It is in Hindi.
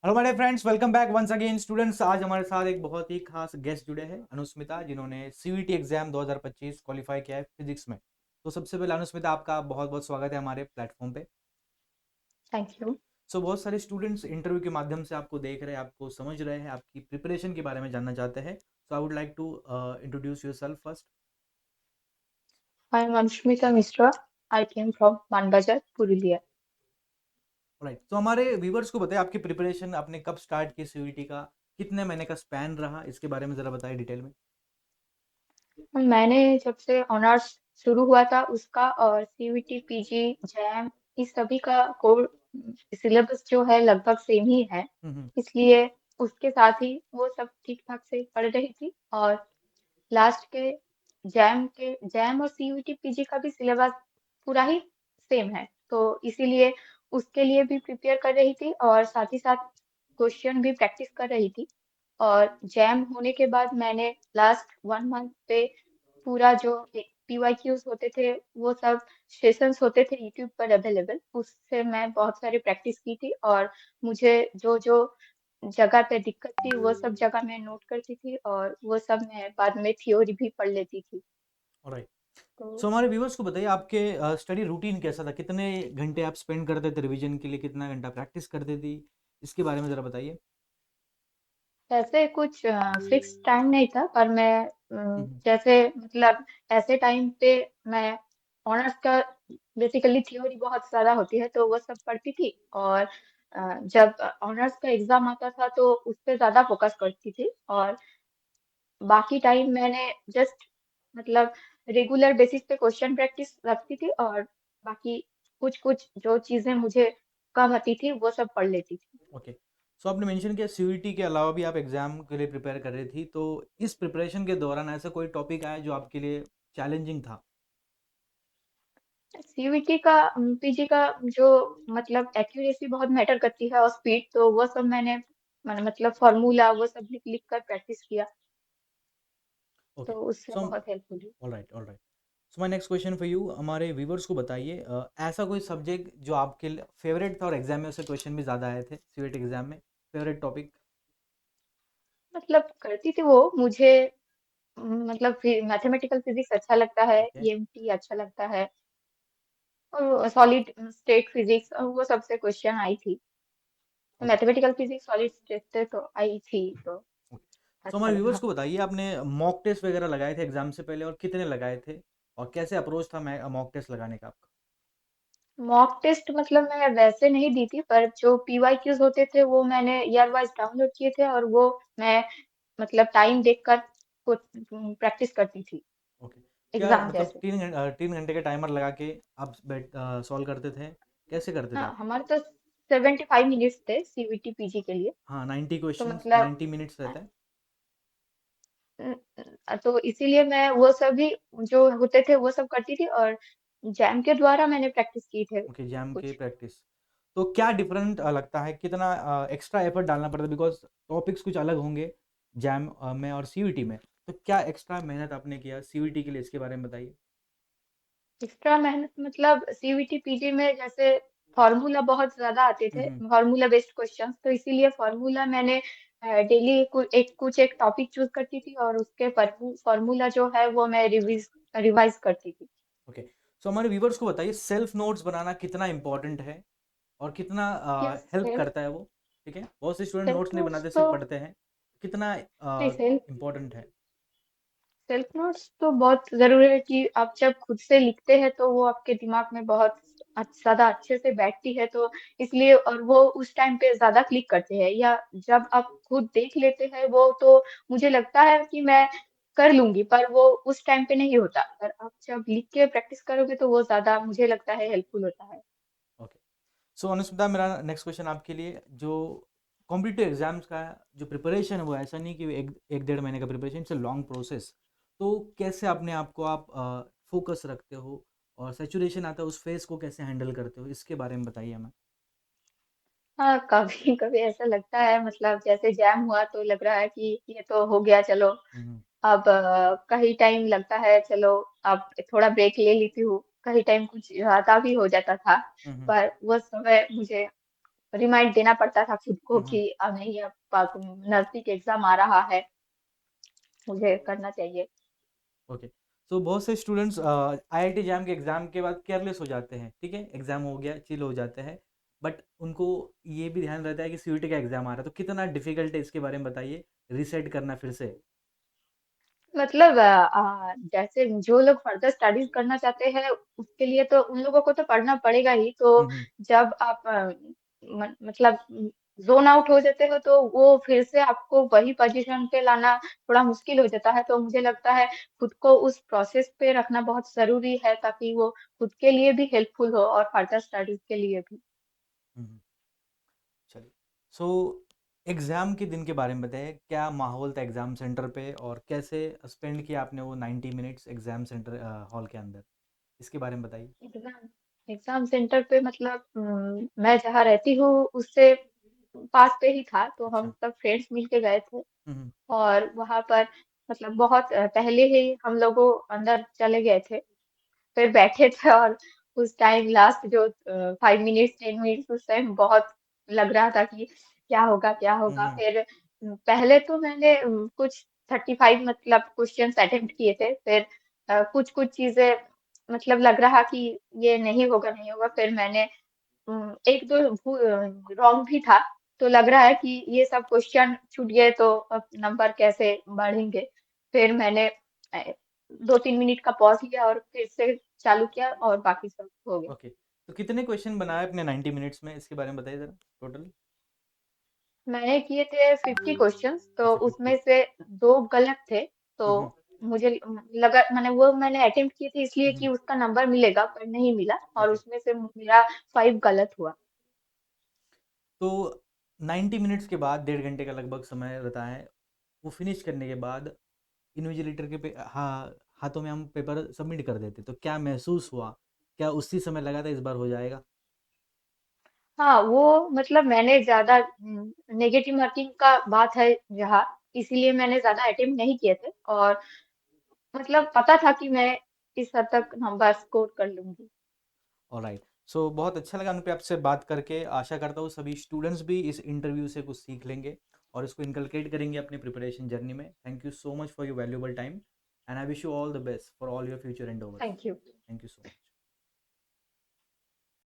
Hello my friends, welcome back once again students. आज हमारे साथ एक बहुत ही खास गेस्ट जुड़े हैं, अनुस्मिता, जिन्होंने सीयूईटी एग्जाम 2025 क्वालिफाई किया है फिजिक्स में। तो सबसे पहले अनुस्मिता, आपका बहुत बहुत स्वागत है हमारे प्लेटफॉर्म पे। Thank you. बहुत सारे स्टूडेंट्स इंटरव्यू के माध्यम से आपको देख रहे हैं, आपको समझ रहे हैं, आपकी प्रिपरेशन के बारे में जानना चाहते हैं। So I would like to introduce yourself first. I am Anushmita Mishra. I came from Manbazar, Purulia. Right, तो हमारे व्यूवर्स को बताइए, आपकी प्रिपरेशन आपने कब स्टार्ट की सीयूईटी का, कितने महीने का स्पैन रहा, इसके बारे में ज़रा बताइए डिटेल में। मैंने जब से ऑनर्स शुरू हुआ था उसका और सीयूईटी, पीजी, जैम इस सभी का कोर सिलेबस जो है लगभग सेम ही है। हम्म। इसलिए उसके साथ ही वो सब ठीक ठाक से पढ़ रही थी। और लास्ट के जैम और सीयूईटी पीजी का भी सिलेबस पूरा ही सेम है, तो इसीलिए उसके लिए भी प्रिपेयर कर रही थी और साथ ही साथ क्वेश्चन भी प्रैक्टिस कर रही थी। और जैम होने के बाद मैंने लास्ट 1 मंथ पे पूरा जो पीवाईक्यूज होते थे वो सब सेशंस होते थे यूट्यूब पर अवेलेबल, उससे मैं बहुत सारी प्रैक्टिस की थी। और मुझे जो जो जगह पे दिक्कत थी वो सब जगह मैं नोट करती थी और वो सब मैं बाद में थ्योरी भी पढ़ लेती थी। राइट, तो सो हमारे व्यूवर्स को बताइए, आपके स्टडी रूटीन कैसा था, कितने घंटे आप स्पेंड करते थे रिवीजन के लिए, कितना घंटा प्रैक्टिस करते थी, इसके बारे में ज़रा बताइए। ऐसे कुछ फिक्स टाइम नहीं था, पर मैं हम्म। जैसे मतलब ऐसे टाइम पे मैं ऑनर्स का बेसिकली थ्योरी बहुत ज्यादा होती है तो वो सब पढ़ती थी। और जब ऑनर्स का एग्जाम आता था तो उस पे ज्यादा फोकस करती थी। और बाकी टाइम मैंने जस्ट मतलब रेगुलर बेसिस पे क्वेश्चन प्रैक्टिस रखती थी और बाकी कुछ कुछ जो चीजें मुझे कम आती थी वो सब पढ़ लेती थी। ओके, सो आपने मेंशन किया सीयूईटी के अलावा भी आप एग्जाम के लिए प्रिपेयर कर रही थी, तो इस प्रिपरेशन के दौरान ऐसा कोई टॉपिक आया जो आपके लिए चैलेंजिंग था। सीयूईटी का पीजी का जो मतलब एक्यूरेसी बहुत मैटर करती है और स्पीड, तो वो सब मैंने मतलब फॉर्मूला वो सब लिख लिख कर प्रैक्टिस किया, ओके, तो उससे सो बहुत हेल्प हुई। Alright alright, so my next question for you, हमारे व्यूवर्स को बताइए, ऐसा कोई सब्जेक्ट जो आपके फेवरेट था और एग्जाम में उससे क्वेश्चन भी ज़्यादा आए थे सीयूईटी एग्जाम में, फेवरेट टॉपिक। मतलब करती थी वो मुझे मतलब मैथमेटिकल फिजिक्स अच्छा लगता है, ओके। ईएमटी अच्छा लगता है और सॉलिड स्टेट फिजिक्स वो सबसे क्वेश्चन आई थी। Okay. Mathematical physics solid state से तो आई थी, तो ओके, सो अच्छा हमारे व्यूवर्स लगा। को बताइए, आपने मॉक टेस्ट वगैरह लगाए थे एग्जाम से पहले, और कितने लगाए थे, और कैसे अप्रोच था मॉक टेस्ट लगाने का आपका। मॉक टेस्ट मतलब मैं वैसे नहीं दी थी, पर जो पीवाईक्यूज होते थे वो मैंने ईयर वाइज डाउनलोड किए थे और वो मैं मतलब टाइम देखकर प्रैक्टिस करती थी ओके, क्या एग्जाम मतलब जैसे। 3 घंटे का टाइमर लगा के आप बैठ सॉल्व करते थे, कैसे करते थे हाँ, आप। हमारे तो 75 मिनट्स थे सीवीटी पीजी के लिए। हाँ, 90 तो क्वेश्चंस मतलब 90 मिनट्स रहता है। तो इसीलिए मैं वो सभी जो होते थे वो सब करती थी और जैम के द्वारा मैंने प्रैक्टिस की थे ओके, जैम के कुछ। प्रैक्टिस, तो क्या डिफरेंट लगता है, कितना एक्स्ट्रा एफर्ट डालना पड़ता है, बिकॉज टॉपिक्स कुछ अलग होंगे जैम में और सीयूईटी में, तो क्या एक्स्ट्रा मेहनत आपने किया सीयूईटी के लिए, इसके बारे में बताइए। एक्स्ट्रा मेहनत मतलब सीवीटी पीजी में जैसे फॉर्मूला बहुत ज्यादा आते थे, हम्म। फॉर्मूला बेस्ड क्वेश्चंस, तो इसीलिए फॉर्मूला मैंने डेली कुछ एक टॉपिक चूज करती थी और उसके फॉर्मूला जो है वो मैं रिवाइज करती थी। ओके, सो हमारे व्यूवर्स को बताइए, सेल्फ नोट्स बनाना कितना इंपॉर्टेंट है और कितना यस, हेल्प करता है वो। ठीक है, बहुत से स्टूडेंट सेल्फ नोट्स नहीं नोट्स बनाते, तो सिर्फ पढ़ते हैं, कितना नहीं, इम्पोर्टेंट है। सेल्फ नोट्स तो बहुत जरूरी है कि आप जब खुद से लिखते हैं तो वो आपके दिमाग में बहुत ज्यादा अच्छे से बैठती है, तो इसलिए और वो उस टाइम पे ज्यादा क्लिक करते हैं। या जब आप खुद देख लेते हैं वो तो मुझे लगता है कि मैं कर लूंगी, पर वो उस टाइम पे नहीं होता। पर आप जब लिख के प्रैक्टिस करोगे तो वो ज्यादा मुझे लगता है हेल्पफुल होता है। ओके, सो अनुष्मिता, मेरा नेक्स्ट क्वेश्चन आपके लिए, जो कॉम्पिटिटिव एग्जाम्स का जो प्रिपरेशन है, वो ऐसा नहीं कि एक एक 1.5 महीने का preparation, it's a long process. तो कैसे अपने आप को आप फोकस रखते हो, और सेचुरेशन आता है उस फेस को कैसे हैंडल करते हो, इसके बारे में बताइए हमें। हाँ, कभी कभी ऐसा लगता है, मतलब जैसे जैम हुआ तो लग रहा है कि ये तो हो गया, चलो हम्म। अब कहीं टाइम लगता है, चलो अब थोड़ा ब्रेक ले लेती हूँ। कहीं टाइम कुछ ज्यादा भी हो जाता था, हम्म। पर वो समय मुझे रिमाइंड देना पड़ता था खुद को हुँ, हुँ। कि अब नहीं, अब नजदीक एग्जाम आ रहा है, मुझे करना चाहिए। ओके। सो बहुत से स्टूडेंट्स आईआईटी जैम के एग्ज़ाम के बाद केयरलेस हो जाते हैं, ठीक है? एग्ज़ाम हो गया, चिल हो जाते हैं, बट उनको ये भी ध्यान रहता है कि सीयूईटी का एग्ज़ाम आ रहा है, तो कितना डिफ़िकल्ट है इसके बारे में बताइए, रीसेट करना फिर से? मतलब जैसे जो लोग फर्दर स्टडीज करना चाहते हैं उसके लिए तो उन लोगों को तो पढ़ना पड़ेगा ही। तो हुँ, हुँ। जब आप मतलब जोन आउट हो जाते हो तो वो फिर से आपको वही पोजीशन पे लाना थोड़ा मुश्किल हो जाता है। तो मुझे लगता है खुद को उस प्रोसेस पे रखना बहुत जरूरी है ताकि वो खुद के लिए भी हेल्पफुल हो और फर्दर स्टडीज के लिए भी। हुँ, हुँ। चलिए। सो एग्ज़ाम के दिन के बारे में बताइए, क्या माहौल था एग्ज़ाम सेंटर पे और कैसे स्पेंड किया आपने वो 90 मिनट्स एग्ज़ाम सेंटर हॉल के अंदर? इसके बारे में बताइए। एग्जाम एग्जाम सेंटर पे मतलब मैं जहाँ रहती हूँ उससे पास पे ही था, तो हम अच्छा। सब फ्रेंड्स मिलके गए थे। हुँ, हुँ। और वहां पर मतलब बहुत पहले ही हम लोगों अंदर चले गए थे, फिर बैठे थे। और उस टाइम लास्ट जो 5 मिनट्स 10 मिनट्स उस टाइम बहुत लग रहा था कि क्या होगा क्या हुँ, होगा। हुँ। फिर पहले तो मैंने कुछ 35 मतलब क्वेश्चंस अटेम्प्ट किए थे। फिर कुछ कुछ चीजें मतलब लग रहा कि ये नहीं होगा नहीं होगा। फिर मैंने एक दो रॉन्ग भी था, तो लग रहा है कि ये सब क्वेश्चन छूट गए तो अब नंबर कैसे बढ़ेंगे। फिर मैंने 2-3 मिनट का पॉज लिया और फिर से चालू किया और बाकी सब हो गया। ओके। तो कितने क्वेश्चन बनाए अपने 90 मिनट्स में? इसके बारे में बताइए ज़रा टोटल? मैंने किए थे 50 क्वेश्चंस, तो अच्छा, 50। उसमें से दो गलत थे। तो हुँ, हुँ। मुझे लगा मैंने अटेम्प्ट किए थे हुँ, इसलिए हुँ। कि उसका नंबर मिलेगा, पर नहीं मिला और ओके। उसमें से मेरा 5 गलत हुआ। तो 90 मिनट्स के बाद, डेढ़ घंटे का लगभग समय रहता है, वो फिनिश करने के बाद इन्विजिलेटर के हाथों में हम पेपर सबमिट कर देते, तो क्या महसूस हुआ? क्या उसी समय लगा था इस बार हो जाएगा? हाँ, वो मतलब मैंने ज्यादा नेगेटिव मार्किंग का बात है जहाँ, इसीलिए मैंने ज्यादा अटेम्प्ट नहीं किए थे। और मतलब पता था कि मैं इस हद तक नंबर स्कोर कर लूंगी। ऑलराइट। सो बहुत अच्छा लगा अनुप्रिया आपसे बात करके। आशा करता हूँ सभी स्टूडेंट्स भी इस इंटरव्यू से कुछ सीख लेंगे और इसको इनकलकेट करेंगे अपनी प्रिपरेशन जर्नी में। Thank you so much for your valuable time and I wish you all the best for all your future endeavours. Thank you. Thank you so much.